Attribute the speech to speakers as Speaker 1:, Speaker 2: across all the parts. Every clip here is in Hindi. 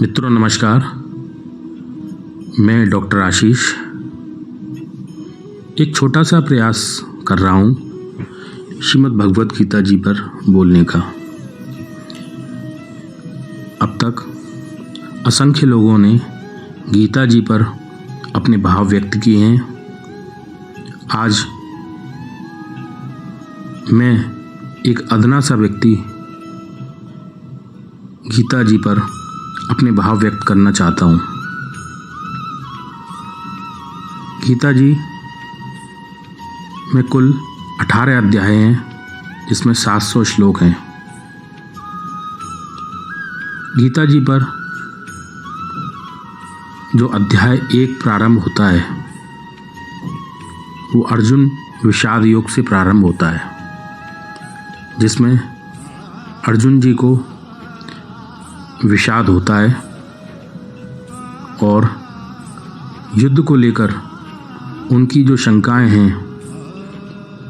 Speaker 1: मित्रों नमस्कार। मैं डॉक्टर आशीष एक छोटा सा प्रयास कर रहा हूँ श्रीमद् भगवत गीता जी पर बोलने का। अब तक असंख्य लोगों ने गीता जी पर अपने भाव व्यक्त किए हैं। आज मैं एक अदना सा व्यक्ति गीता जी पर अपने भाव व्यक्त करना चाहता हूँ। गीता जी में कुल 18 अध्याय हैं, जिसमें 700 श्लोक हैं। गीता जी पर जो अध्याय 1 प्रारंभ होता है वो अर्जुन विषाद योग से प्रारंभ होता है, जिसमें अर्जुन जी को विषाद होता है और युद्ध को लेकर उनकी जो शंकाएं हैं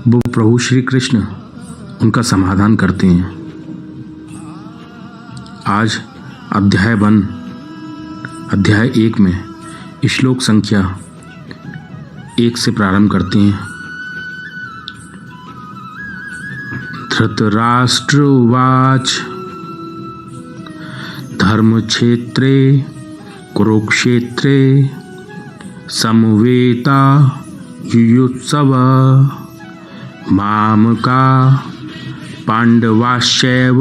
Speaker 1: वो प्रभु श्री कृष्ण उनका समाधान करते हैं। आज अध्याय 1 में श्लोक संख्या 1 से प्रारंभ करते हैं। धृतराष्ट्र उवाच धर्मक्षेत्रे कुरुक्षेत्रे समवेता युयुत्सव मामका पांडवाश्चैव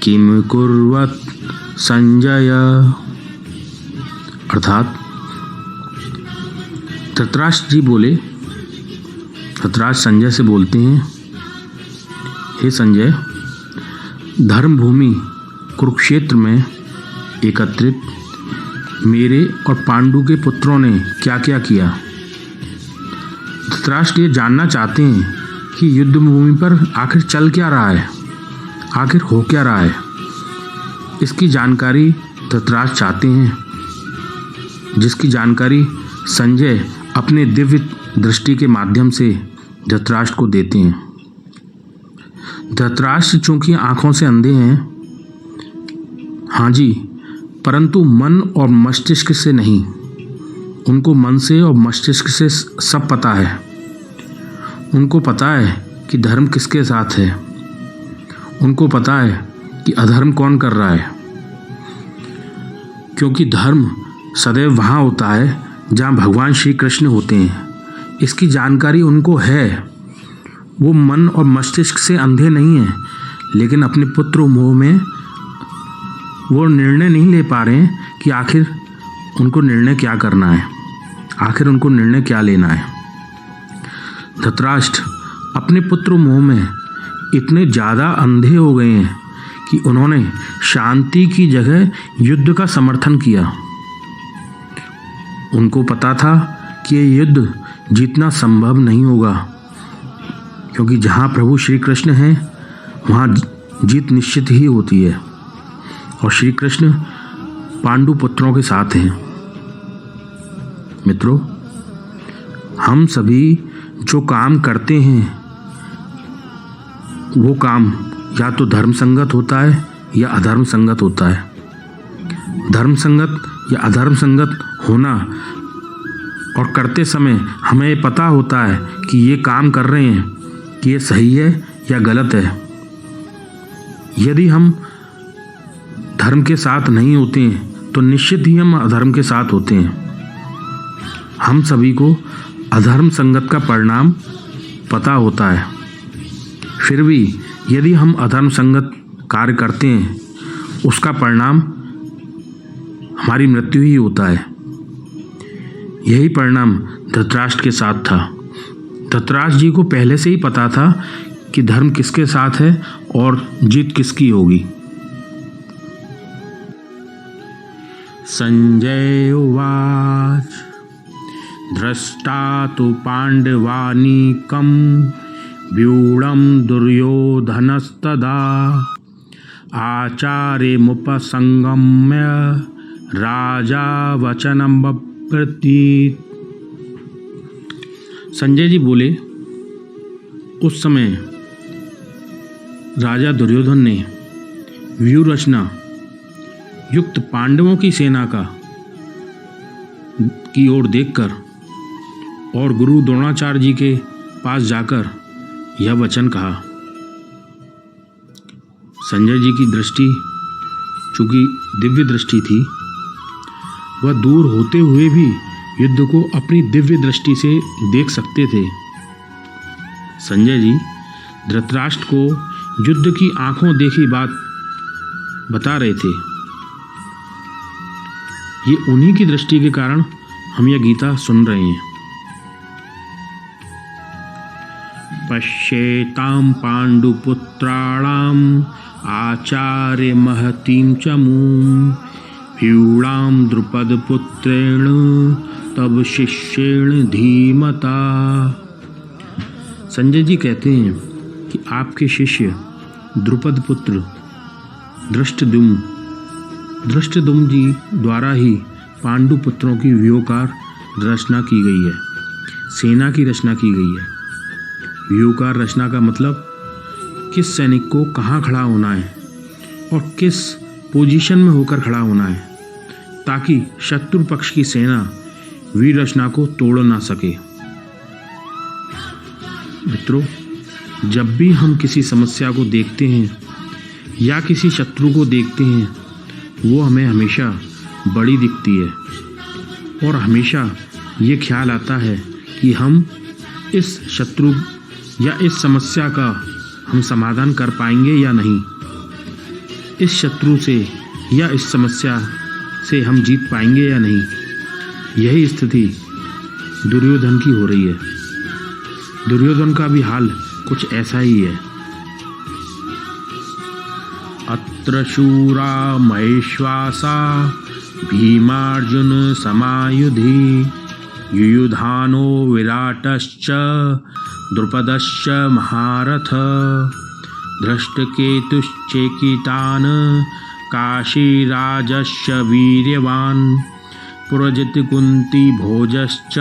Speaker 1: किम कुर्वत संजय। अर्थात धृतराष्ट्र जी बोले, धृतराष्ट्र संजय से बोलते हैं, हे संजय, धर्म भूमि कुरुक्षेत्र में एकत्रित मेरे और पांडु के पुत्रों ने क्या क्या किया। धृतराष्ट्र ये जानना चाहते हैं कि युद्ध भूमि पर आखिर चल क्या रहा है, आखिर हो क्या रहा है। इसकी जानकारी धृतराष्ट्र चाहते हैं, जिसकी जानकारी संजय अपने दिव्य दृष्टि के माध्यम से धृतराष्ट्र को देते हैं। धृतराष्ट्र चूंकि आंखों से अंधे हैं, हाँ जी, परंतु मन और मस्तिष्क से नहीं। उनको मन से और मस्तिष्क से सब पता है। उनको पता है कि धर्म किसके साथ है। उनको पता है कि अधर्म कौन कर रहा है, क्योंकि धर्म सदैव वहाँ होता है जहाँ भगवान श्री कृष्ण होते हैं। इसकी जानकारी उनको है। वो मन और मस्तिष्क से अंधे नहीं हैं, लेकिन अपने पुत्र मोह में वो निर्णय नहीं ले पा रहे हैं कि आखिर उनको निर्णय क्या करना है, आखिर उनको निर्णय क्या लेना है। धृतराष्ट्र अपने पुत्र मोह में इतने ज़्यादा अंधे हो गए हैं कि उन्होंने शांति की जगह युद्ध का समर्थन किया। उनको पता था कि ये युद्ध जीतना संभव नहीं होगा, क्योंकि जहाँ प्रभु श्री कृष्ण हैं वहाँ जीत निश्चित ही होती है, और श्री कृष्ण पांडु पुत्रों के साथ हैं। मित्रों, हम सभी जो काम करते हैं वो काम या तो धर्म संगत होता है या अधर्म संगत होता है। धर्म संगत या अधर्म संगत होना और करते समय हमें पता होता है कि ये काम कर रहे हैं कि ये सही है या गलत है। यदि हम धर्म के साथ नहीं होते हैं तो निश्चित ही हम अधर्म के साथ होते हैं। हम सभी को अधर्म संगत का परिणाम पता होता है, फिर भी यदि हम अधर्म संगत कार्य करते हैं उसका परिणाम हमारी मृत्यु ही होता है। यही परिणाम धृतराष्ट्र के साथ था। धृतराष्ट्र जी को पहले से ही पता था कि धर्म किसके साथ है और जीत किसकी होगी। संजय उवाच दृष्टा तु पांडवानीकं व्यूढं दुर्योधनस्तदा आचार्यमुपसंगम्य राजा वचनं ब्रवीत्। संजय जी बोले, उस समय राजा दुर्योधन ने व्यूह रचना युक्त पांडवों की सेना की ओर देखकर और गुरु द्रोणाचार्य जी के पास जाकर यह वचन कहा। संजय जी की दृष्टि चूंकि दिव्य दृष्टि थी, वह दूर होते हुए भी युद्ध को अपनी दिव्य दृष्टि से देख सकते थे। संजय जी धृतराष्ट्र को युद्ध की आंखों देखी बात बता रहे थे। ये उन्हीं की दृष्टि के कारण हम यह गीता सुन रहे हैं। पश्येतां पांडुपुत्राणाम आचार्य महतीं चमूं व्यूणां द्रुपदपुत्रेण तब शिष्येण धीमता। संजय जी कहते हैं कि आपके शिष्य द्रुपद पुत्र धृष्टद्युम्न जी द्वारा ही पांडु पुत्रों की व्यूहकार रचना की गई है, सेना की रचना की गई है। व्यूहकार रचना का मतलब किस सैनिक को कहाँ खड़ा होना है और किस पोजीशन में होकर खड़ा होना है, ताकि शत्रु पक्ष की सेना वीर रचना को तोड़ ना सके। मित्रों, जब भी हम किसी समस्या को देखते हैं या किसी शत्रु को देखते हैं, वो हमें हमेशा बड़ी दिखती है और हमेशा ये ख्याल आता है कि हम इस शत्रु या इस समस्या का हम समाधान कर पाएंगे या नहीं, इस शत्रु से या इस समस्या से हम जीत पाएंगे या नहीं। यही स्थिति दुर्योधन की हो रही है। दुर्योधन का भी हाल कुछ ऐसा ही है। अत्र शूरा महेश्वासा भीमार्जुन समायुधि युयुधानो विराटश्च द्रुपदश्च महारथ धृष्टकेतुश्चेकितान् काशीराजश्च वीर्यवान् पुरजित कुन्ती भोजश्च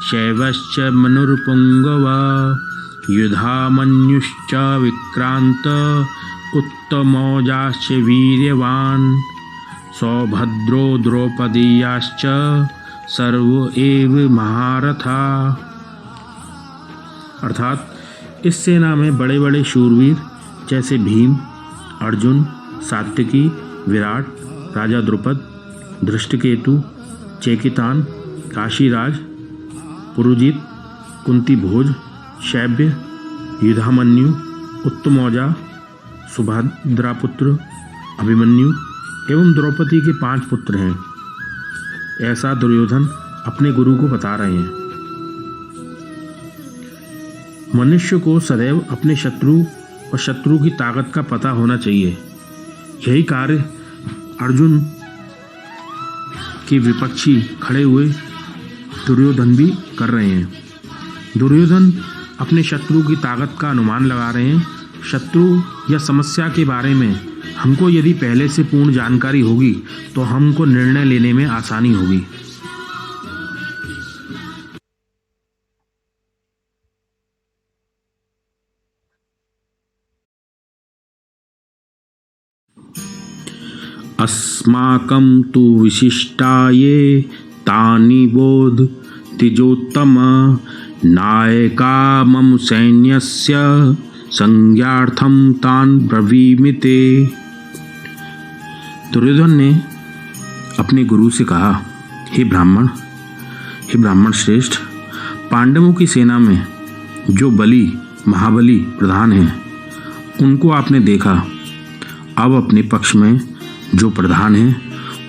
Speaker 1: शैवश्च मनुर्पुङ्गव युधामन्युश्च विक्रान्त उत्तमौजाश्च वीर्यवान् सौभद्रो द्रौपदीयाश्च सर्व एव महारथा। अर्थात इस सेना में बड़े बड़े शूरवीर जैसे भीम, अर्जुन, सात्यकी, विराट, राजा द्रुपद, धृष्टकेतु, चेकितान, काशीराज, पुरुजित, कुंती भोज, शैब्य, युधामन्यु, उत्तमौजा, सुभद्रापुत्र, अभिमन्यु एवं द्रौपदी के 5 पुत्र हैं, ऐसा दुर्योधन अपने गुरु को बता रहे हैं। मनुष्य को सदैव अपने शत्रु और शत्रु की ताकत का पता होना चाहिए। यही कार्य अर्जुन के विपक्षी खड़े हुए दुर्योधन भी कर रहे हैं। दुर्योधन अपने शत्रु की ताकत का अनुमान लगा रहे हैं। शत्रु या समस्या के बारे में हमको यदि पहले से पूर्ण जानकारी होगी तो हमको निर्णय लेने में आसानी होगी। अस्माकं तु विशिष्टाये तानि बोध तिजोत्तम नायका मम सैन्यस्य संज्ञार्थम तान ब्रवीमिते। दुर्योधन ने अपने गुरु से कहा, हे ब्राह्मण श्रेष्ठ, पांडवों की सेना में जो महाबली प्रधान हैं उनको आपने देखा। अब अपने पक्ष में जो प्रधान हैं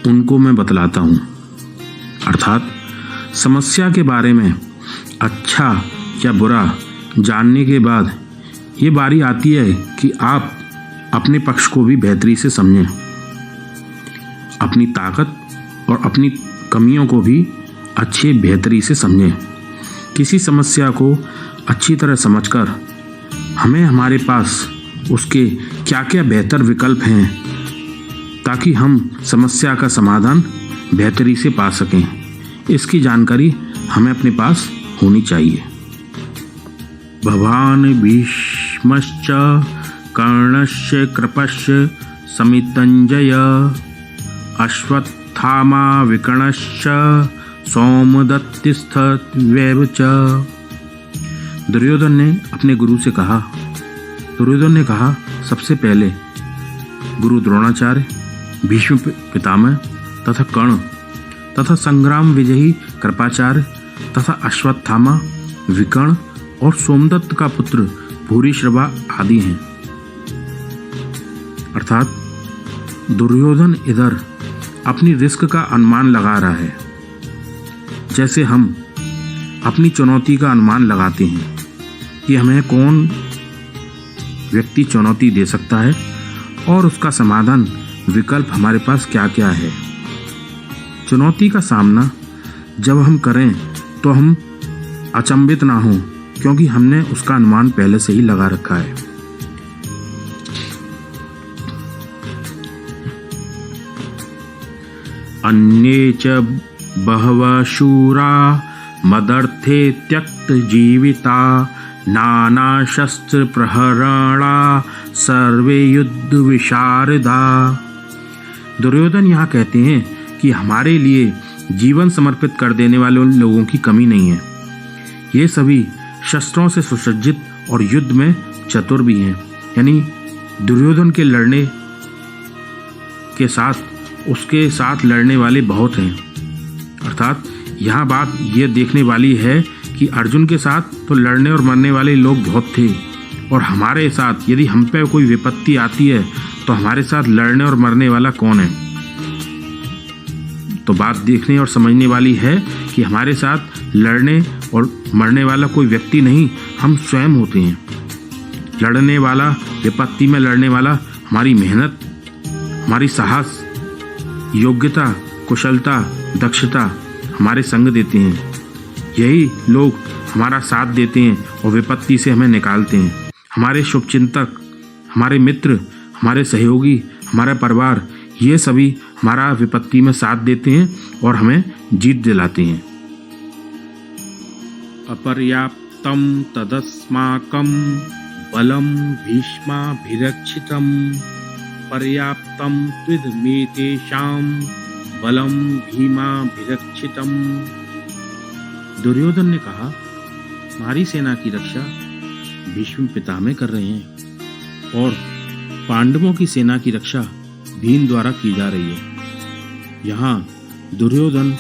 Speaker 1: उनको मैं बतलाता हूँ। अर्थात समस्या के बारे में अच्छा या बुरा जानने के बाद ये बारी आती है कि आप अपने पक्ष को भी बेहतरी से समझें, अपनी ताकत और अपनी कमियों को भी अच्छे बेहतरी से समझें। किसी समस्या को अच्छी तरह समझकर हमें हमारे पास उसके क्या क्या बेहतर विकल्प हैं, ताकि हम समस्या का समाधान बेहतरी से पा सकें, इसकी जानकारी हमें अपने पास होनी चाहिए। भवान भीष्मश्च कर्णश्च कृपश्च समितञ्जय अश्वत्थामा विकर्णश्च सौमदत्तिस्थव्यैव च। दुर्योधन ने अपने गुरु से कहा, दुर्योधन ने कहा, सबसे पहले गुरु द्रोणाचार्य, भीष्म पितामह तथा कर्ण तथा संग्राम विजयी कृपाचार्य तथा अश्वत्थामा, विकर्ण और सोमदत्त का पुत्र भूरिश्रवा आदि हैं। अर्थात दुर्योधन इधर अपनी रिस्क का अनुमान लगा रहा है, जैसे हम अपनी चुनौती का अनुमान लगाते हैं कि हमें कौन व्यक्ति चुनौती दे सकता है और उसका समाधान विकल्प हमारे पास क्या क्या है। चुनौती का सामना जब हम करें तो हम अचंभित ना हों, क्योंकि हमने उसका अनुमान पहले से ही लगा रखा है। अन्ये च बहवः शूरा मदर्थे त्यक्त जीविता नाना शस्त्र प्रहरणा सर्वे युद्ध विशारदा। दुर्योधन यहाँ कहते हैं कि हमारे लिए जीवन समर्पित कर देने वाले उन लोगों की कमी नहीं है। ये सभी शस्त्रों से सुसज्जित और युद्ध में चतुर भी हैं। यानी दुर्योधन के लड़ने के साथ उसके साथ लड़ने वाले बहुत हैं। अर्थात यहाँ बात यह देखने वाली है कि अर्जुन के साथ तो लड़ने और मरने वाले लोग बहुत थे, और हमारे साथ यदि हम पे कोई विपत्ति आती है तो हमारे साथ लड़ने और मरने वाला कौन है। तो बात देखने और समझने वाली है कि हमारे साथ लड़ने और मरने वाला कोई व्यक्ति नहीं, हम स्वयं होते हैं। लड़ने वाला, विपत्ति में लड़ने वाला हमारी मेहनत, हमारी साहस, योग्यता, कुशलता, दक्षता हमारे संग देते हैं। यही लोग हमारा साथ देते हैं और विपत्ति से हमें निकालते हैं। हमारे शुभचिंतक, हमारे मित्र, हमारे सहयोगी, हमारा परिवार, ये सभी हमारा विपत्ति में साथ देते हैं और हमें जीत दिलाते हैं। अपर्याप्तम तदस्माकं बलम भीष्माभिरक्षितम पर्याप्तम त्विदमेतेषां बलम भीमाभिरक्षितम। दुर्योधन ने कहा, हमारी सेना की रक्षा भीष्म पितामह कर रहे हैं और पांडवों की सेना की रक्षा भीम द्वारा की जा रही है। यहाँ दुर्योधन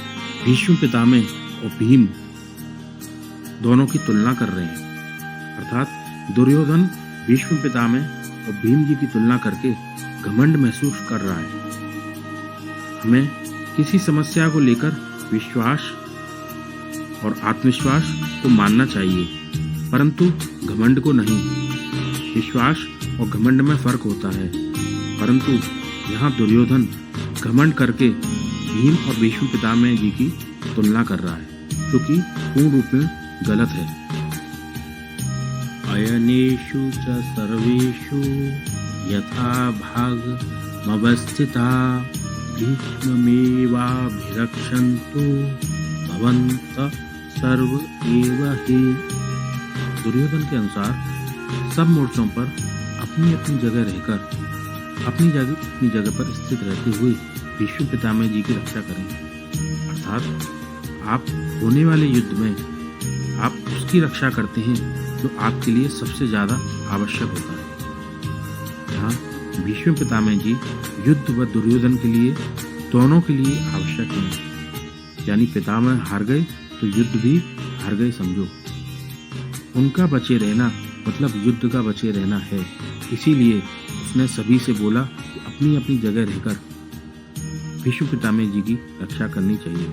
Speaker 1: भीष्म पितामह और भीम दोनों की तुलना कर रहे हैं। अर्थात दुर्योधन भीष्म पितामह और भीम जी की तुलना करके घमंड महसूस कर रहा है। हमें किसी समस्या को लेकर विश्वास और आत्मविश्वास को मानना चाहिए, परंतु घमंड को नहीं। विश्वास और घमंड में फर्क होता है, परंतु यहाँ दुर्योधन घमंड करके भीम और भीष्म पितामह जी की तुलना कर रहा है, जो कि पूर्ण रूप में गलत है। अयनेषु च सर्वेषु यथा भागमवस्थिता भीष्ममेवाभिरक्षन्तु भवन्तः सर्व एव हि। दुर्योधन के अनुसार सब मोर्चों पर अपनी अपनी जगह रहकर अपनी जगह पर स्थित रहते हुए भीष्म पितामह जी की रक्षा करें। अर्थात आप होने वाले युद्ध में आप उसकी रक्षा करते हैं जो आपके लिए सबसे ज़्यादा आवश्यक होता है। यहाँ भीष्म पितामह जी युद्ध व दुर्योधन के लिए दोनों के लिए आवश्यक हैं। यानी पितामह हार गए तो युद्ध भी हार गए समझो। उनका बचे रहना मतलब युद्ध का बचे रहना है। इसीलिए उसने सभी से बोला कि अपनी अपनी जगह रहकर भीष्म पितामह जी की रक्षा करनी चाहिए।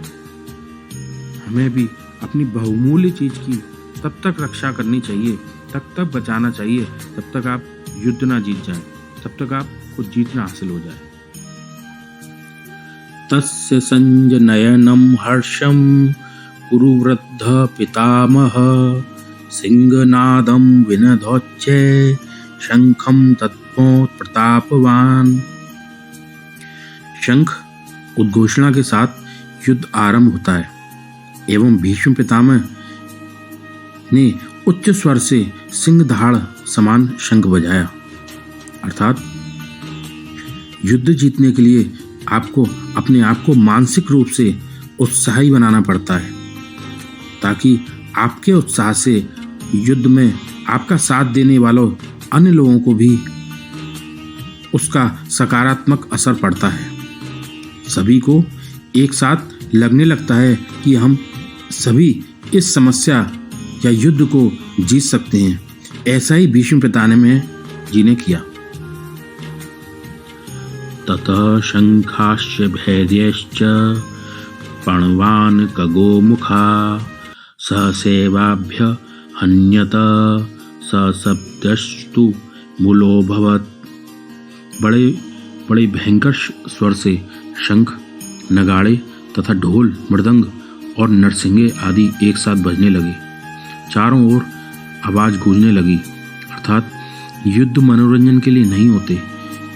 Speaker 1: हमें भी अपनी बहुमूल्य चीज की तब तक रक्षा करनी चाहिए, तब तक बचाना चाहिए, तब तक आप युद्ध ना जीत जाएं, तब तक आपको जीत ना हासिल हो जाए। तस्य संजनयनम हर्षम कुरु वृद्ध पितामह सिंहनादम विनधोच्चे शंखम तत्पो प्रतापवान। शंख उद्घोषणा के साथ युद्ध आरंभ होता है एवं भीष्म पितामह ने उच्च स्वर से सिंहधाड़ समान शंख बजाया। अर्थात युद्ध जीतने के लिए आपको अपने आप को मानसिक रूप से उत्साही बनाना पड़ता है, ताकि आपके उत्साह से युद्ध में आपका साथ देने वालों अन्य लोगों को भी उसका सकारात्मक असर पड़ता है। सभी को एक साथ लगने लगता है कि हम सभी इस समस्या या युद्ध को जीत सकते हैं। ऐसा ही भीष्म पितामह जी ने किया। ततः शंखाश्च भैर्यश्च पणवान खगोमुखा सहसेवाभ्य हन्यत सशब्दस्तु मूलोऽभवत्। बड़े बड़े भयंकर स्वर से शंख, नगाड़े तथा ढोल, मृदंग और नरसिंगे आदि एक साथ बजने लगे। चारों ओर आवाज गूंजने लगी। अर्थात युद्ध मनोरंजन के लिए नहीं होते,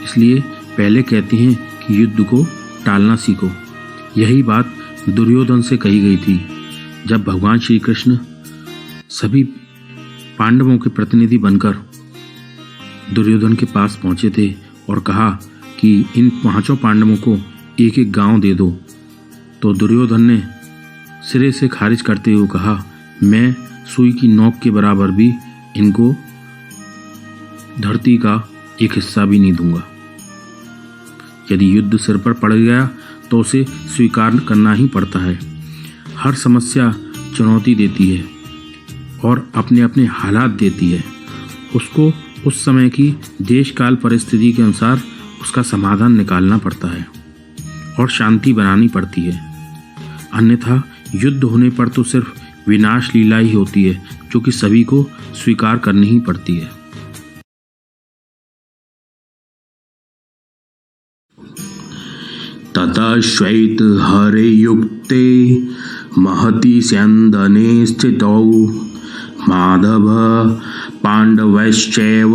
Speaker 1: इसलिए पहले कहते हैं कि युद्ध को टालना सीखो। यही बात दुर्योधन से कही गई थी जब भगवान श्री कृष्ण सभी पांडवों के प्रतिनिधि बनकर दुर्योधन के पास पहुंचे थे और कहा कि इन 5 पांडवों को एक एक गांव दे दो। तो दुर्योधन ने सिरे से खारिज करते हुए कहा, मैं सुई की नोक के बराबर भी इनको धरती का एक हिस्सा भी नहीं दूंगा। यदि युद्ध सिर पर पड़ गया तो उसे स्वीकार करना ही पड़ता है। हर समस्या चुनौती देती है और अपने अपने हालात देती है। उसको उस समय की देश काल परिस्थिति के अनुसार उसका समाधान निकालना पड़ता है और शांति बनानी पड़ती है। अन्यथा युद्ध होने पर तो सिर्फ विनाश लीला ही होती है, जो कि सभी को स्वीकार करनी ही पड़ती है। ततः श्वेत हरे युक्ते महति स्यन्दने स्थितौ माधव पांडवश्चैव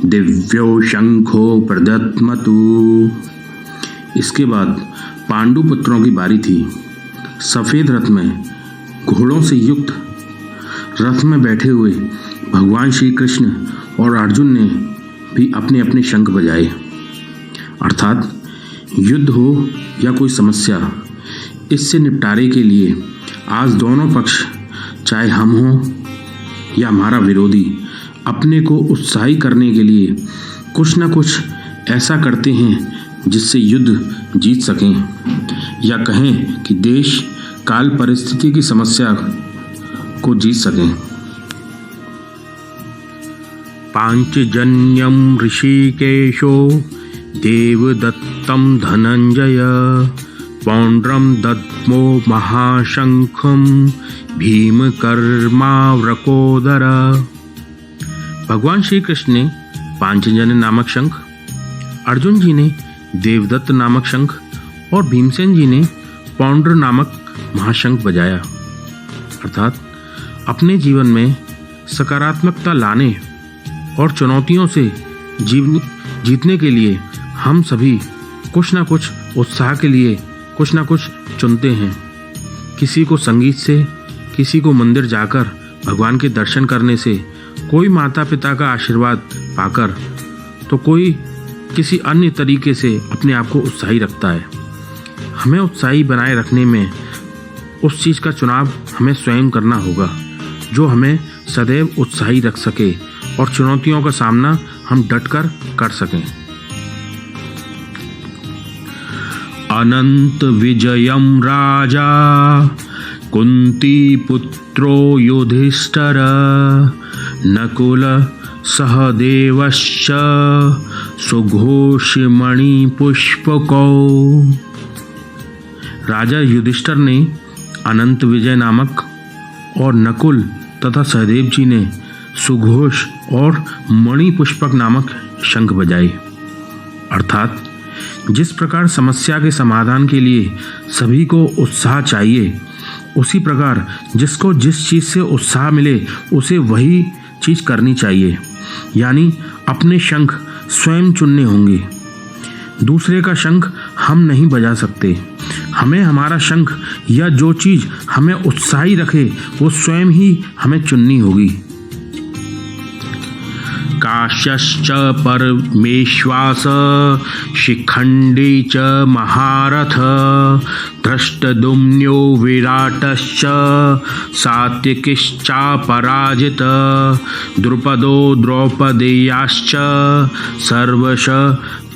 Speaker 1: दिव्यो शंखो प्रदत्मतु। इसके बाद पांडु पुत्रों की बारी थी। सफेद रथ में घोड़ों से युक्त रथ में बैठे हुए भगवान श्री कृष्ण और अर्जुन ने भी अपने अपने शंख बजाए। अर्थात युद्ध हो या कोई समस्या, इससे निपटारे के लिए आज दोनों पक्ष, चाहे हम हों या हमारा विरोधी, अपने को उत्साही करने के लिए कुछ न कुछ ऐसा करते हैं जिससे युद्ध जीत सकें, या कहें कि देश काल परिस्थिति की समस्या को जीत सकें। पांचजन्यम ऋषिकेशो देवदत्तम धनंजय पौंड्रम दद्मो महाशंखम भीम कर्माव्रकोदर। भगवान श्री कृष्ण ने पांचजन्य नामक शंख, अर्जुन जी ने देवदत्त नामक शंख और भीमसेन जी ने पौंड्र नामक महाशंख बजाया। अर्थात अपने जीवन में सकारात्मकता लाने और चुनौतियों से जीतने के लिए हम सभी कुछ ना कुछ उत्साह के लिए कुछ ना कुछ चुनते हैं। किसी को संगीत से, किसी को मंदिर जाकर भगवान के दर्शन करने से, कोई माता पिता का आशीर्वाद पाकर, तो कोई किसी अन्य तरीके से अपने आप को उत्साही रखता है। हमें उत्साही बनाए रखने में उस चीज़ का चुनाव हमें स्वयं करना होगा जो हमें सदैव उत्साही रख सके और चुनौतियों का सामना हम डटकर कर सकें। अनंत विजयम राजा कुंती पुत्रो युधिष्ठिर नकुल सहदेवश्च सुघोषमणि पुष्पकौ। राजा युधिष्ठिर ने अनंत विजय नामक और नकुल तथा सहदेव जी ने सुघोष और मणि पुष्पक नामक शंख बजाए। अर्थात जिस प्रकार समस्या के समाधान के लिए सभी को उत्साह चाहिए, उसी प्रकार जिसको जिस चीज़ से उत्साह मिले उसे वही चीज़ करनी चाहिए। यानी अपने शंख स्वयं चुनने होंगे। दूसरे का शंख हम नहीं बजा सकते। हमें हमारा शंख या जो चीज़ हमें उत्साही रखे वो स्वयं ही हमें चुननी होगी। काश्यश्च परमेश्वास शिखंडी च महारथ धृष्टद्युम्नो विराटश्च सात्यकिश्चापराजित द्रुपदो द्रौपदेयाश्च सर्वश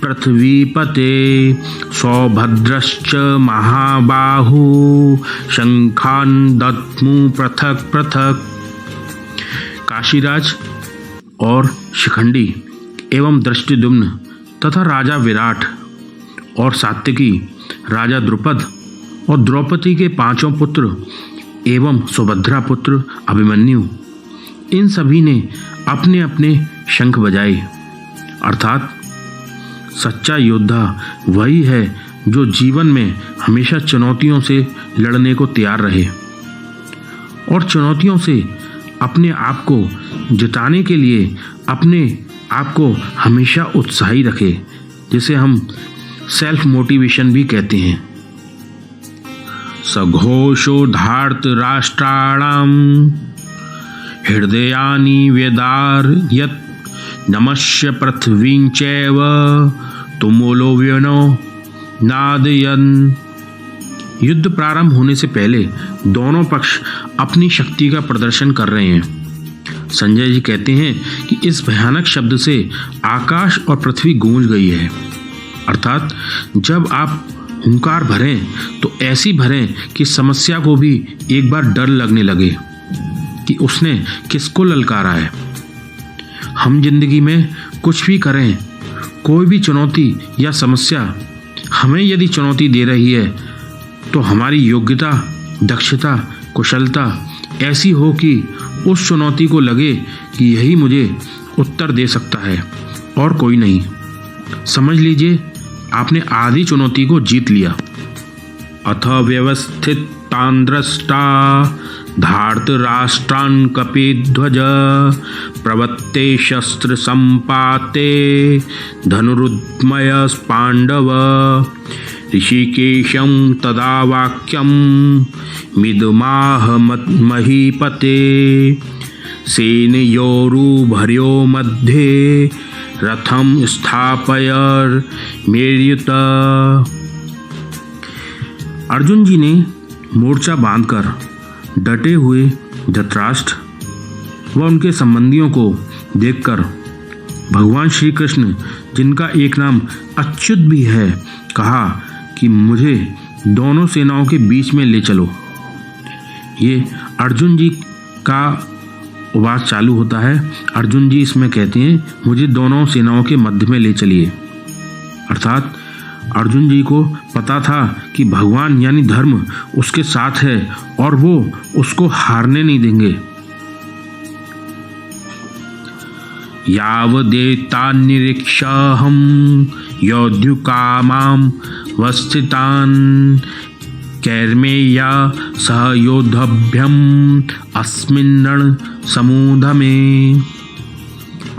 Speaker 1: पृथ्वीपते सौभद्रश्च महाबाहु शंखान् दद्मु पृथक पृथक। काशीराज और शिखंडी एवं दृष्टद्युम्न तथा राजा विराट और सात्यकी, राजा द्रुपद और द्रौपदी के 5 पुत्र एवं सुभद्रा पुत्र अभिमन्यु, इन सभी ने अपने अपने शंख बजाए। अर्थात सच्चा योद्धा वही है जो जीवन में हमेशा चुनौतियों से लड़ने को तैयार रहे और चुनौतियों से अपने आप को जिताने के लिए अपने आप को हमेशा उत्साही रखे, जिसे हम सेल्फ मोटिवेशन भी कहते हैं। सघोषो धार्तराष्ट्राणां हृदयानि व्यदारयत् नमस्य पृथ्वीं चैव तुमुलो व्यनो नादयन्। युद्ध प्रारंभ होने से पहले दोनों पक्ष अपनी शक्ति का प्रदर्शन कर रहे हैं। संजय जी कहते हैं कि इस भयानक शब्द से आकाश और पृथ्वी गूंज गई है। अर्थात जब आप हुंकार भरें तो ऐसी भरें कि समस्या को भी एक बार डर लगने लगे कि उसने किसको ललकारा है। हम जिंदगी में कुछ भी करें, कोई भी चुनौती या समस्या हमें यदि चुनौती दे रही है तो हमारी योग्यता, दक्षता, कुशलता ऐसी हो कि उस चुनौती को लगे कि यही मुझे उत्तर दे सकता है और कोई नहीं। समझ लीजिए आपने आधी चुनौती को जीत लिया। अथ व्यवस्थित तांद्रष्टा धार्तराष्ट्रान् कपिध्वज प्रवत्ते शस्त्र संपाते धनुरुद्मय पांडव ऋषिकेशं तदा वाक्यं मिदुमाह महीपते सेनयोरुभयो मध्ये रथं स्थापयर्मेर्युत। अर्जुन जी ने मोर्चा बांधकर डटे हुए धृतराष्ट्र व उनके संबंधियों को देखकर भगवान श्री कृष्ण, जिनका एक नाम अच्युत भी है, कहा कि मुझे दोनों सेनाओं के बीच में ले चलो। ये अर्जुन जी का वाद चालू होता है। अर्जुन जी इसमें कहते हैं मुझे दोनों सेनाओं के मध्य में ले चलिए। अर्थात अर्जुन जी को पता था कि भगवान यानी धर्म उसके साथ है और वो उसको हारने नहीं देंगे। यावदेतान्निरीक्षाहं योद्धुकामां वस्थितान् कैर्मेया सह योद्धभ्यम् अस्मिन् रण समूधमे।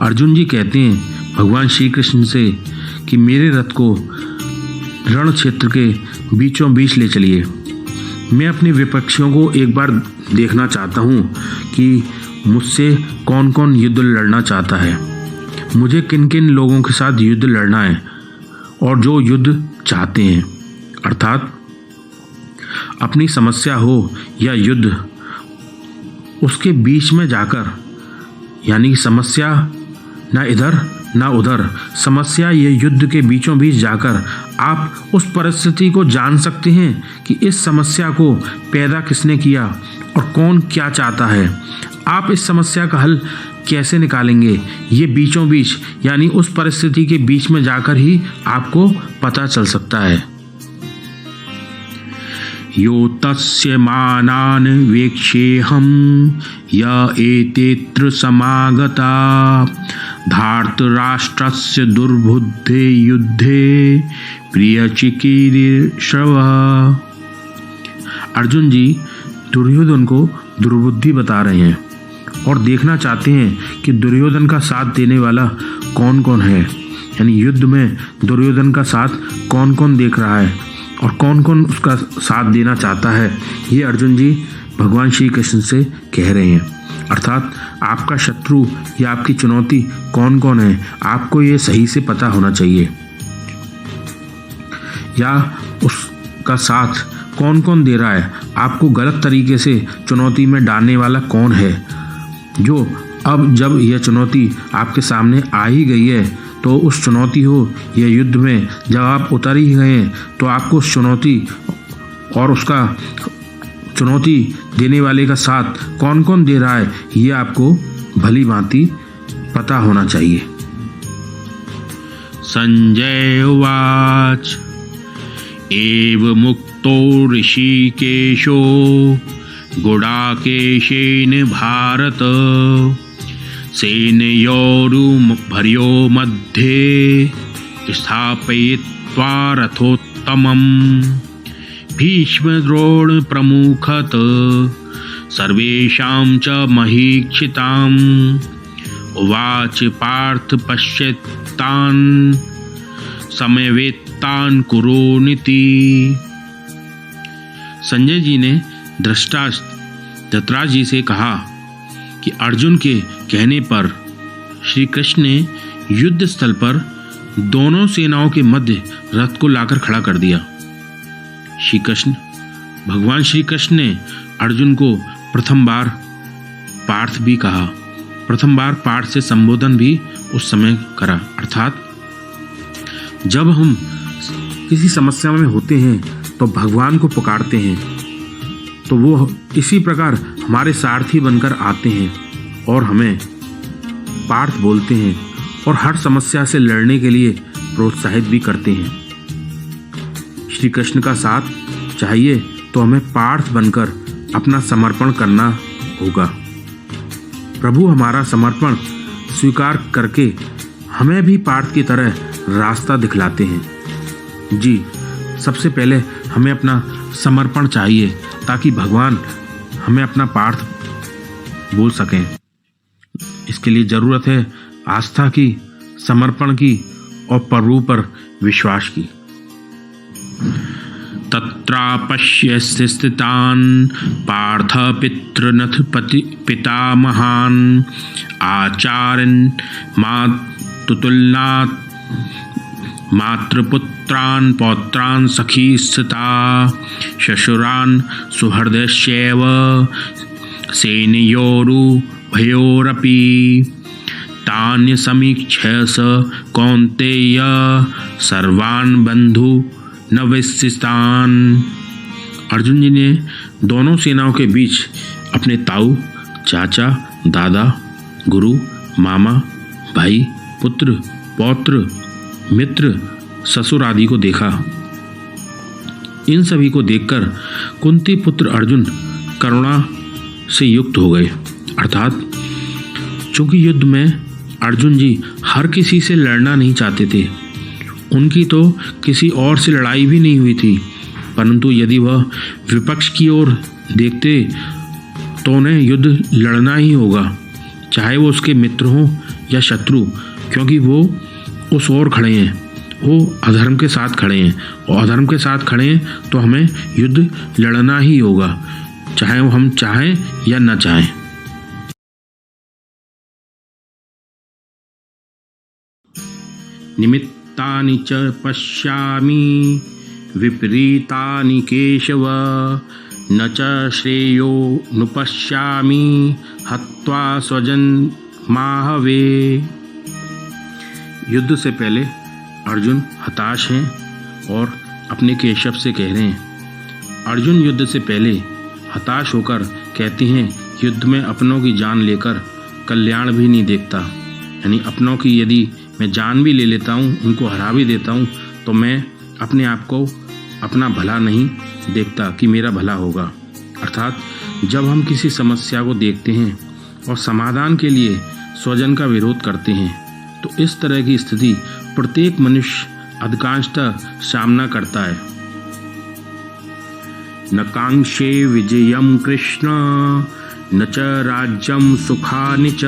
Speaker 1: अर्जुन जी कहते हैं भगवान श्री कृष्ण से कि मेरे रथ को रण क्षेत्र के बीचों बीच ले चलिए। मैं अपने विपक्षियों को एक बार देखना चाहता हूँ कि मुझसे कौन कौन युद्ध लड़ना चाहता है, मुझे किन किन लोगों के साथ युद्ध लड़ना है और जो युद्ध चाहते हैं। अर्थात अपनी समस्या हो या युद्ध, उसके बीच में जाकर, यानी समस्या ना इधर ना उधर, समस्या ये युद्ध के बीचों बीच जाकर आप उस परिस्थिति को जान सकते हैं कि इस समस्या को पैदा किसने किया और कौन क्या चाहता है। आप इस समस्या का हल कैसे निकालेंगे, ये बीचों बीच यानी उस परिस्थिति के बीच में जाकर ही आपको पता चल सकता है। यो तस्य मानान् वेक्षेऽहं य एतेऽत्र समागता धार्तराष्ट्रस्य दुर्बुद्धे युद्धे प्रियचिकीर्षवः। अर्जुन जी दुर्योधन को दुर्बुद्धि बता रहे हैं और देखना चाहते हैं कि दुर्योधन का साथ देने वाला कौन कौन है, यानी युद्ध में दुर्योधन का साथ कौन कौन देख रहा है और कौन कौन उसका साथ देना चाहता है। ये अर्जुन जी भगवान श्री कृष्ण से कह रहे हैं। अर्थात आपका शत्रु या आपकी चुनौती कौन कौन है, आपको ये सही से पता होना चाहिए। या उसका साथ कौन कौन दे रहा है, आपको गलत तरीके से चुनौती में डालने वाला कौन है। जो अब जब यह चुनौती आपके सामने आ ही गई है तो उस चुनौती हो या युद्ध में जब आप उतर ही गए हैं तो आपको उस चुनौती और उसका चुनौती देने वाले का साथ कौन कौन दे रहा है ये आपको भली भांति पता होना चाहिए।
Speaker 2: संजय उवाच एव मुक्तो ऋषिकेशो गुडाकेशेन भारत सेनयोरुभयो मध्ये स्थापयित्वा रथोत्तमम् भीष्मद्रोण प्रमुखत सर्वेषां च महीक्षिताम् उवाच पार्थ पश्यतान् समवेत्तान् कुरुनिति।
Speaker 1: संजय जी ने धृतराष्ट्र जी से कहा कि अर्जुन के कहने पर श्री कृष्ण ने युद्ध स्थल पर दोनों सेनाओं के मध्य रथ को लाकर खड़ा कर दिया। भगवान श्री कृष्ण ने अर्जुन को प्रथम बार पार्थ भी कहा, प्रथम बार पार्थ से संबोधन भी उस समय करा। अर्थात जब हम किसी समस्या में होते हैं तो भगवान को पुकारते हैं तो वो इसी प्रकार हमारे सारथी बनकर आते हैं और हमें पार्थ बोलते हैं और हर समस्या से लड़ने के लिए प्रोत्साहित भी करते हैं। श्री कृष्ण का साथ चाहिए तो हमें पार्थ बनकर अपना समर्पण करना होगा। प्रभु हमारा समर्पण स्वीकार करके हमें भी पार्थ की तरह रास्ता दिखलाते हैं। जी, सबसे पहले हमें अपना समर्पण चाहिए ताकि भगवान हमें अपना पार्थ बोल सकें। इसके लिए ज़रूरत है आस्था की, समर्पण की और प्रभु पर विश्वास की।
Speaker 2: तत्रापश्यस्य स्थितान् पार्थ पितृनथ पितामहान् आचार्यन् मातुतुल्यात् मातृपुत्रान् पौत्रान् सखीस्थिता श्वशुरान् सुहृदश्चैव सेनयोरुभयोरपि तान्य समीक्ष्य स कौन्तेय सर्वान् बन्धु नवस्थितान्। अर्जुन जी ने दोनों सेनाओं के बीच अपने ताऊ, चाचा, दादा, गुरु, मामा, भाई, पुत्र, पौत्र, मित्र, ससुर आदि को देखा। इन सभी को देखकर कुंती पुत्र अर्जुन करुणा से युक्त हो गए। अर्थात चूंकि युद्ध में अर्जुन जी हर किसी से लड़ना नहीं चाहते थे, उनकी तो किसी और से लड़ाई भी नहीं हुई थी, परंतु यदि वह विपक्ष की ओर देखते तो उन्हें युद्ध लड़ना ही होगा, चाहे वो उसके मित्र हों या शत्रु, क्योंकि वो उस ओर खड़े हैं, वो अधर्म के साथ खड़े हैं और अधर्म के साथ खड़े हैं तो हमें युद्ध लड़ना ही होगा, चाहे वो हम चाहें या न चाहें। निमित्तानि च पश्यामि विपरीतानि केशव न च श्रेयो नुपश्यामि हत्वा स्वजन माहवे।
Speaker 1: युद्ध से पहले अर्जुन हताश हैं और अपने केशव से कह रहे हैं। अर्जुन युद्ध से पहले हताश होकर कहते हैं युद्ध में अपनों की जान लेकर कल्याण भी नहीं देखता, यानी अपनों की यदि मैं जान भी ले लेता हूँ, उनको हरा भी देता हूँ, तो मैं अपने आप को अपना भला नहीं देखता कि मेरा भला होगा। अर्थात जब हम किसी समस्या को देखते हैं और समाधान के लिए स्वजन का विरोध करते हैं तो इस तरह की स्थिति प्रत्येक मनुष्य अधिकांशतः सामना करता है।
Speaker 2: न कांक्षे विजयम कृष्ण न च राज्यम सुखानि च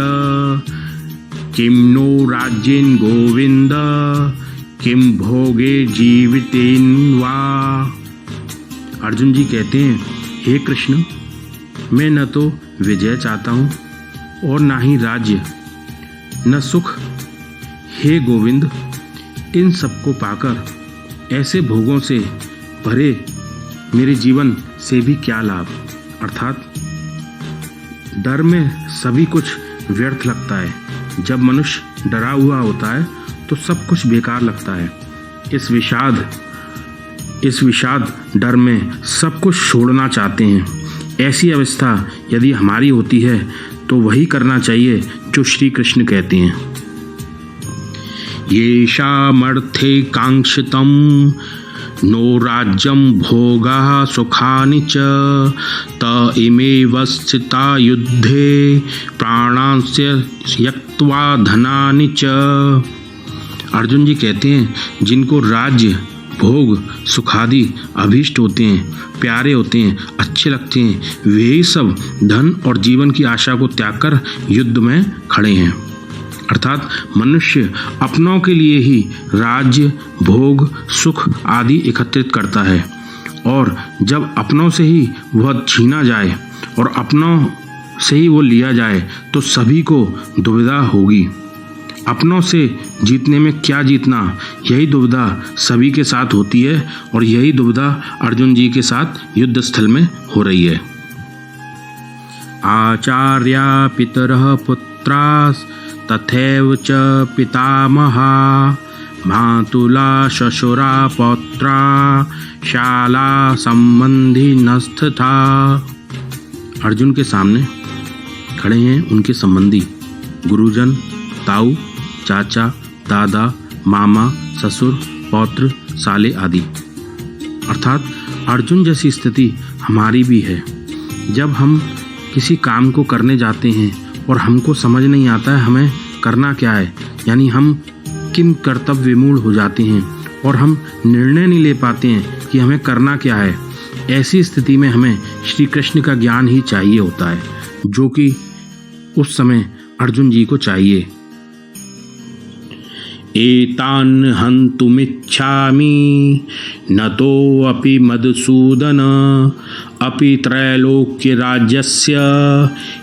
Speaker 2: किम नो राज्येन गोविंद किम भोगे जीवितेन वा।
Speaker 1: अर्जुन जी कहते हैं, हे कृष्ण, मैं न तो विजय चाहता हूँ और ना ही राज्य न सुख। हे गोविंद, इन सबको पाकर ऐसे भोगों से भरे मेरे जीवन से भी क्या लाभ। अर्थात डर में सभी कुछ व्यर्थ लगता है। जब मनुष्य डरा हुआ होता है तो सब कुछ बेकार लगता है। इस विषाद डर में सब कुछ छोड़ना चाहते हैं। ऐसी अवस्था यदि हमारी होती है तो वही करना चाहिए जो श्री कृष्ण कहते हैं। येषामर्थे कांक्षितं नो राज्यं भोगाः सुखानि च त इमेव स्थिता युद्धे प्राणांस्य त्यक्त्वा धनानि च। अर्जुन जी कहते हैं जिनको राज्य भोग सुखादि अभीष्ट होते हैं, प्यारे होते हैं, अच्छे लगते हैं, वे सब धन और जीवन की आशा को त्याग कर युद्ध में खड़े हैं। अर्थात मनुष्य अपनों के लिए ही राज्य भोग सुख आदि एकत्रित करता है, और जब अपनों से ही वह छीना जाए और अपनों से ही वो लिया जाए तो सभी को दुविधा होगी। अपनों से जीतने में क्या जीतना, यही दुविधा सभी के साथ होती है, और यही दुविधा अर्जुन जी के साथ युद्ध स्थल में हो रही है। आचार्या पितरः पुत्रास् तथैव च पितामहा मातुला शशुरा पौत्रा शाला संबंधी नस्तथा। अर्जुन के सामने खड़े हैं उनके संबंधी, गुरुजन, ताऊ, चाचा, दादा, मामा, ससुर, पौत्र, साले आदि। अर्थात अर्जुन जैसी स्थिति हमारी भी है। जब हम किसी काम को करने जाते हैं और हमको समझ नहीं आता है हमें करना क्या है, यानी हम किन कर्तव्य विमूढ़ हो जाते हैं और हम निर्णय नहीं ले पाते हैं कि हमें करना क्या है। ऐसी स्थिति में हमें श्री कृष्ण का ज्ञान ही चाहिए होता है, जो कि उस समय अर्जुन जी को चाहिए। एतान् हन्तुमिच्छामि नतो अपि मधुसूदन अपि त्रैलोक्य राज्यस्य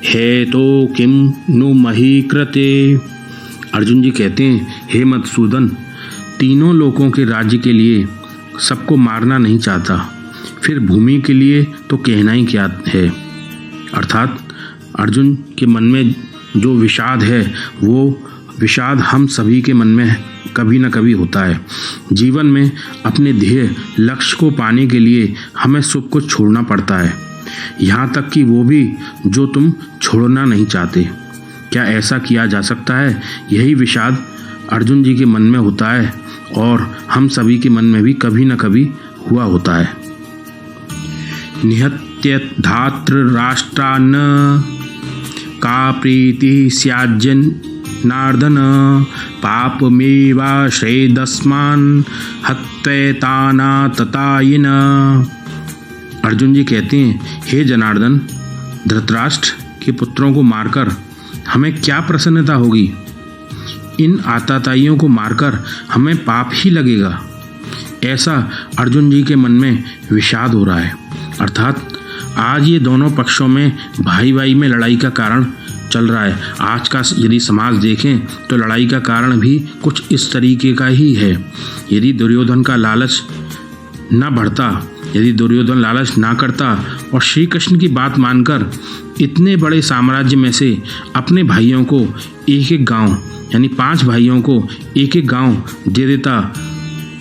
Speaker 1: हेतो किम नु मही कृते। अर्जुन जी कहते हैं, हे मधुसूदन, तीनों लोकों के राज्य के लिए सबको मारना नहीं चाहता, फिर भूमि के लिए तो कहना ही क्या है। अर्थात अर्जुन के मन में जो विषाद है वो विषाद हम सभी के मन में कभी न कभी होता है। जीवन में अपने ध्येय लक्ष्य को पाने के लिए हमें सब कुछ छोड़ना पड़ता है, यहाँ तक कि वो भी जो तुम छोड़ना नहीं चाहते। क्या ऐसा किया जा सकता है? यही विषाद अर्जुन जी के मन में होता है और हम सभी के मन में भी कभी न कभी हुआ होता है। निहत्य धात्र राष्ट्रान् का प्रीति स्याज्जन नार्दन पापमेवाश्रेदस्मान् हत्येताना ततायिन। अर्जुन जी कहते हैं, हे जनार्दन, धृतराष्ट्र के पुत्रों को मारकर हमें क्या प्रसन्नता होगी? इन आताताइयों को मारकर हमें पाप ही लगेगा। ऐसा अर्जुन जी के मन में विषाद हो रहा है। अर्थात आज ये दोनों पक्षों में भाई भाई में लड़ाई का कारण चल रहा है। आज का यदि समाज देखें तो लड़ाई का कारण भी कुछ इस तरीके का ही है। यदि दुर्योधन का लालच न बढ़ता, यदि दुर्योधन लालच ना करता और श्री कृष्ण की बात मानकर इतने बड़े साम्राज्य में से अपने भाइयों को एक एक गांव, यानी 5 भाइयों को एक एक गांव दे देता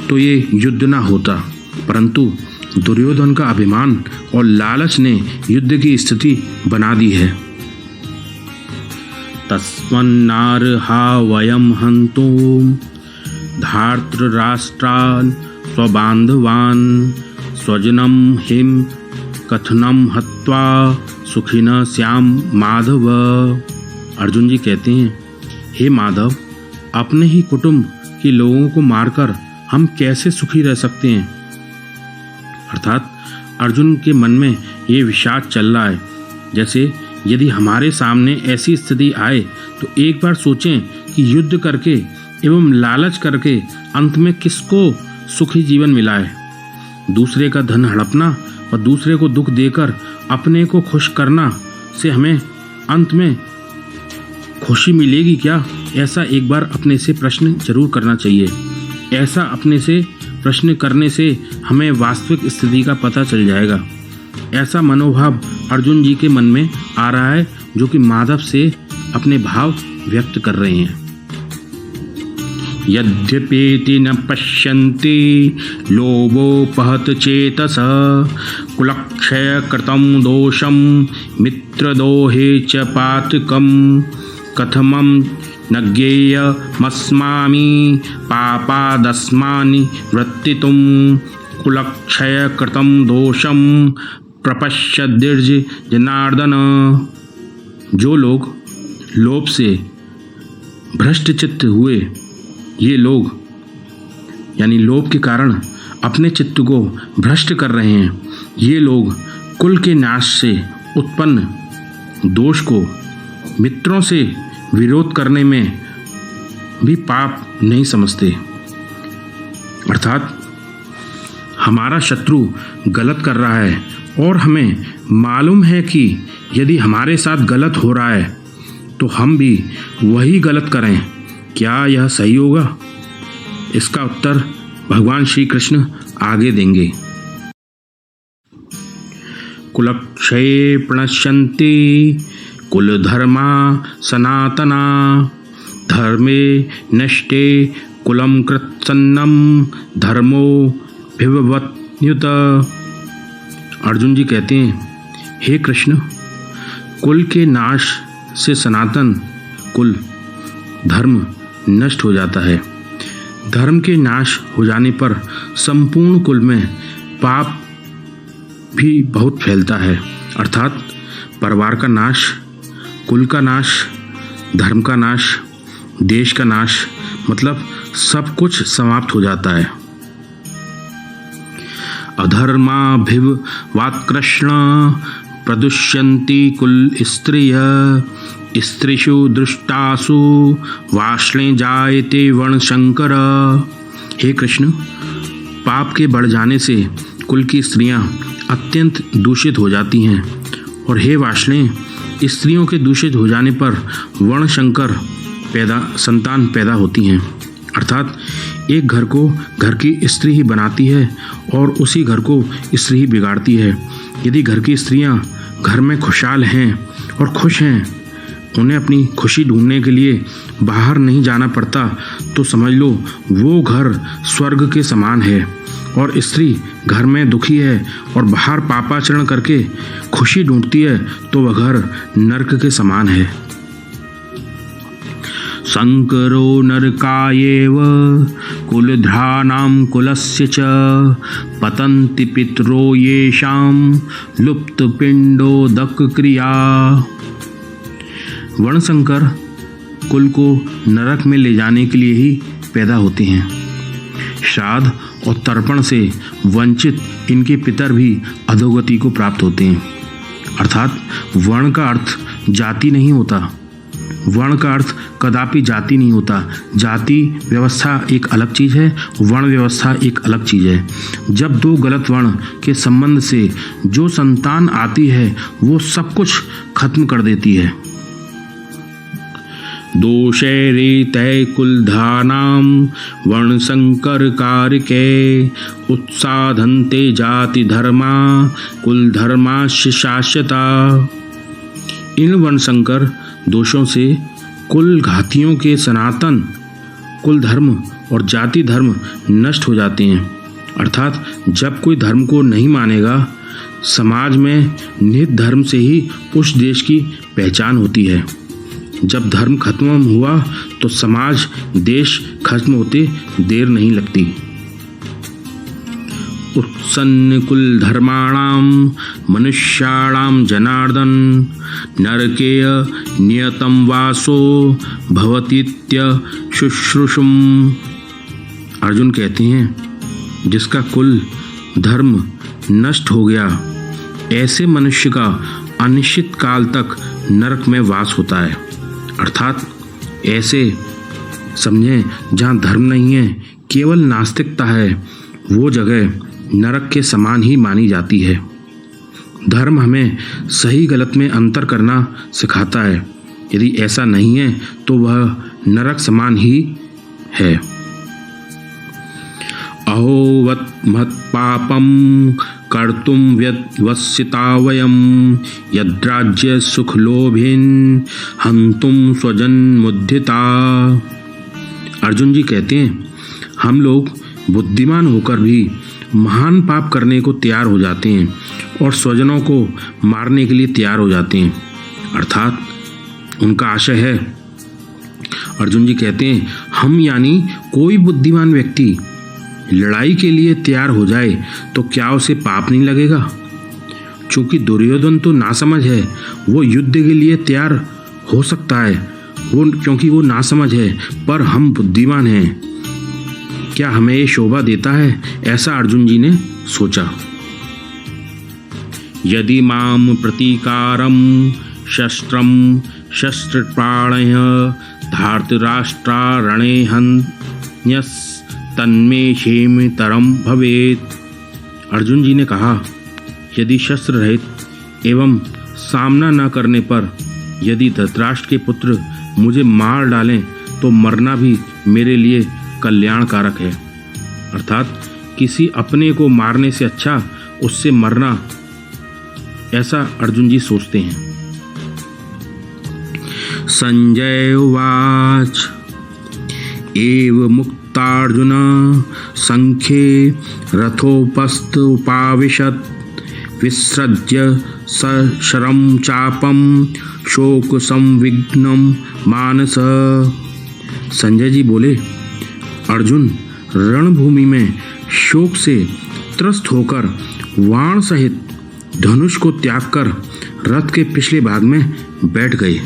Speaker 1: तो ये युद्ध ना होता, परंतु दुर्योधन का अभिमान और लालच ने युद्ध की स्थिति बना दी है। तस्मन्नार्हा वयं हन्तुं धार्तराष्ट्रान् स्वबान्धवान् स्वजनं हिं कथनं हत्वा सुखिनः स्याम माधव। अर्जुन जी कहते हैं, हे माधव, अपने ही कुटुंब के लोगों को मारकर हम कैसे सुखी रह सकते हैं? अर्थात अर्जुन के मन में ये विषाद चल रहा है। जैसे यदि हमारे सामने ऐसी स्थिति आए तो एक बार सोचें कि युद्ध करके एवं लालच करके अंत में किसको सुखी जीवन मिला है? दूसरे का धन हड़पना और दूसरे को दुख देकर अपने को खुश करना से हमें अंत में खुशी मिलेगी क्या, ऐसा एक बार अपने से प्रश्न जरूर करना चाहिए। ऐसा अपने से प्रश्न करने से हमें वास्तविक स्थिति का पता चल जाएगा। ऐसा मनोभाव अर्जुन जी के मन में आ रहा है, जो कि माधव से अपने भाव व्यक्त कर रहे हैं।
Speaker 2: यद्यपेति न पश्यन्ति लोभोपहत चेतस कुलक्षय कृतं दोषं मित्रदोहे च पातकं कथमं न ज्ञेयमस्मामि पापादस्मानि वर्तितुं कुलक्षय कृतं दोषं प्रपश्यद्विज जनार्दन। जो लोग लोभ से भ्रष्ट चित्त हुए, ये लोग यानी लोभ के कारण अपने चित्त को भ्रष्ट कर रहे हैं, ये लोग कुल के नाश से उत्पन्न दोष को मित्रों से विरोध करने में भी पाप नहीं समझते। अर्थात हमारा शत्रु गलत कर रहा है और हमें मालूम है कि यदि हमारे साथ गलत हो रहा है तो हम भी वही गलत करें, क्या यह सही होगा? इसका उत्तर भगवान श्री कृष्ण आगे देंगे। कुलक्षये प्रणश्यन्ति कुलधर्मा सनातना धर्मे नष्टे कुलं कृत्सन्नं धर्मो भिववत्युत।
Speaker 1: अर्जुन जी कहते हैं, हे कृष्ण, कुल के नाश से सनातन कुल धर्म नष्ट हो जाता है। धर्म के नाश हो जाने पर संपूर्ण कुल में पाप भी बहुत फैलता है। अर्थात परिवार का नाश, कुल का नाश, धर्म का नाश, देश का नाश, मतलब सब कुछ समाप्त हो जाता है।
Speaker 2: अधर्माभिव वात्कृष्ण प्रदुष्यन्ति कुल स्त्रिय स्त्रीषु दृष्टासु वाष्णे जायते वर्णशंकर।
Speaker 1: हे कृष्ण, पाप के बढ़ जाने से कुल की स्त्रियां अत्यंत दूषित हो जाती हैं, और हे वाष्णे, स्त्रियों के दूषित हो जाने पर वर्णशंकर संतान पैदा होती हैं। अर्थात एक घर को घर की स्त्री ही बनाती है और उसी घर को स्त्री ही बिगाड़ती है। यदि घर की स्त्रियां घर में खुशहाल हैं और खुश हैं, उन्हें अपनी खुशी ढूंढने के लिए बाहर नहीं जाना पड़ता, तो समझ लो वो घर स्वर्ग के समान है। और स्त्री घर में दुखी है और बाहर पापाचरण करके खुशी ढूंढती है, तो वह घर नरक के समान है।
Speaker 2: संकरो नरकायेव कुलध्रानां कुलस्य च पतन्ति पितरो येषां लुप्तपिण्डोदक क्रिया।
Speaker 1: वर्णशंकर कुल को नरक में ले जाने के लिए ही पैदा होते हैं। श्राद्ध और तर्पण से वंचित इनके पितर भी अधोगति को प्राप्त होते हैं। अर्थात वर्ण का अर्थ जाति नहीं होता, वर्ण का अर्थ कदापि जाति नहीं होता। जाति व्यवस्था एक अलग चीज़ है, वर्ण व्यवस्था एक अलग चीज़ है। जब दो गलत वर्ण के संबंध से जो संतान आती है वो सब कुछ खत्म कर देती है।
Speaker 2: दोषैरितै कुलधानां वर्णशंकर कारके उत्साधन्ते जाति धर्मा कुलधर्माश्च शाश्वता।
Speaker 1: इन वर्णशंकर दोषों से कुल घातियों के सनातन कुल धर्म और जाति धर्म नष्ट हो जाते हैं। अर्थात जब कोई धर्म को नहीं मानेगा, समाज में निहित धर्म से ही उस देश की पहचान होती है। जब धर्म खत्म हुआ तो समाज देश खत्म होते देर नहीं लगती।
Speaker 2: उत्सन्न कुल धर्माणां मनुष्याणां जनार्दन नरकेय नियतं वासो भवतीत्य शुश्रूषुम।
Speaker 1: अर्जुन कहते हैं, जिसका कुल धर्म नष्ट हो गया, ऐसे मनुष्य का अनिश्चित काल तक नरक में वास होता है। अर्थात ऐसे समझें जहाँ धर्म नहीं है, केवल नास्तिकता है, वो जगह नरक के समान ही मानी जाती है। धर्म हमें सही गलत में अंतर करना सिखाता है यदि ऐसा नहीं है तो वह नरक समान ही है।
Speaker 2: अहोवत महत् पापम कर्तुम व्यवसिता वयम यद्राज्य सुख लोभिन हंतुम स्वजन मुद्धिता।
Speaker 1: अर्जुन जी कहते हैं, हम लोग बुद्धिमान होकर भी महान पाप करने को तैयार हो जाते हैं और स्वजनों को मारने के लिए तैयार हो जाते हैं, अर्थात उनका आशय है। अर्जुन जी कहते हैं, हम यानी कोई बुद्धिमान व्यक्ति लड़ाई के लिए तैयार हो जाए तो क्या उसे पाप नहीं लगेगा? चूंकि दुर्योधन तो नासमझ है, वो युद्ध के लिए तैयार हो सकता है क्योंकि वो नासमझ है, पर हम बुद्धिमान हैं। क्या हमें ये शोभा देता है? ऐसा अर्जुन जी ने सोचा।
Speaker 2: यदि माम प्रतीकारम शस्त्रम शस्त्रप्राणय धार्तराष्ट्रारणे हन्यस तन्मे क्षेमतरम भवेत।
Speaker 1: अर्जुन जी ने कहा, यदि शस्त्र रहित एवं सामना न करने पर यदि धृतराष्ट्र के पुत्र मुझे मार डालें तो मरना भी मेरे लिए कल्याणकारक है। अर्थात किसी अपने को मारने से अच्छा उससे मरना, ऐसा अर्जुन जी सोचते हैं।
Speaker 2: संजय उवाच एव मुक्तार्जुन संख्ये रथोपस्थ उपाविशत् विसृज्य सशरं चापम शोक संविघ्नं मानस।
Speaker 1: संजय जी बोले, अर्जुन रणभूमि में शोक से त्रस्त होकर वाण सहित धनुष को त्याग कर रथ के पिछले भाग में बैठ गए।